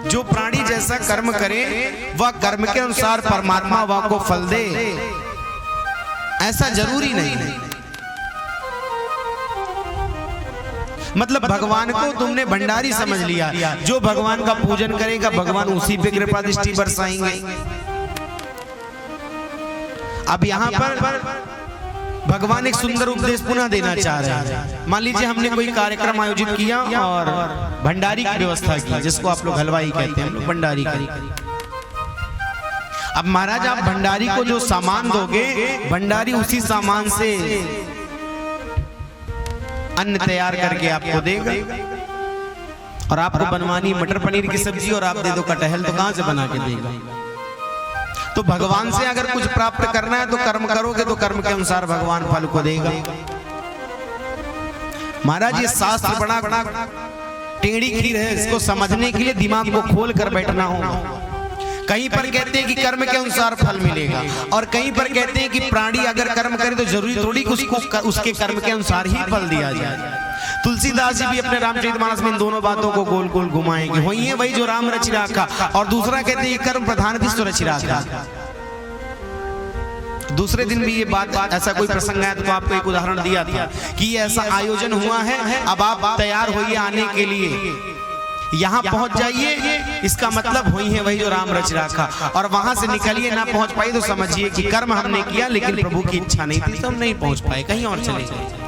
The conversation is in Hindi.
जो प्राणी जैसा कर्म करे वह कर्म के अनुसार परमात्मा वह को फल दे, ऐसा जरूरी नहीं है। मतलब भगवान को तुमने भंडारी समझ लिया, जो भगवान का पूजन करेगा भगवान उसी पे कृपा दृष्टि बरसाएंगे। अब यहाँ पर भगवान एक सुंदर उपदेश पुनः देना चाह रहे हैं। मान लीजिए हमने कोई कार्यक्रम आयोजित किया और भंडारी की व्यवस्था की, जिसको आप लोग हलवाई कहते हैं, हम लोग भंडारी करी। अब महाराज आप भंडारी को जो सामान दोगे, भंडारी उसी सामान से अन्न तैयार करके आपको देगा। और आपको बनवानी मटर पनीर की सब्जी और आप दे दो कटहल, तो कहां से बना के देगा? तो भगवान से अगर कुछ प्राप्त करना है तो कर्म करोगे तो कर्म के अनुसार भगवान फल को देगा। महाराज ये शास्त्र बड़ा टेढ़ी खीर है, इसको समझने के लिए दिमाग को खोल कर बैठना होगा। कहीं पर कहते हैं कि कर्म के अनुसार फल मिलेगा, और कहीं पर कहते हैं कि प्राणी अगर कर्म करे तो जरूरी थोड़ी उसको उसके कर्म के अनुसार ही फल दिया जाए। तुलसीदास जी भी अपने रामचरितमानस में इन दोनों बातों को गोल गोल घुमाएंगे। वही है वही जो राम रचि राखा, और दूसरा कहते हैं कर्म प्रधान विश्व रचि राखा। दूसरे दिन भी ये बात, ऐसा कोई प्रसंग आया तो आपको एक उदाहरण दिया था कि ऐसा आयोजन हुआ है, अब आप तैयार होइए आने के लिए, यहाँ पहुंच जाइए, इसका मतलब हुई है वही जो राम रच रखा। और वहां से निकलिए ना पहुंच पाई तो समझिए कि कर्म हमने किया लेकिन प्रभु की इच्छा नहीं थी तो हम नहीं पहुंच पाए, कहीं और चले जाए।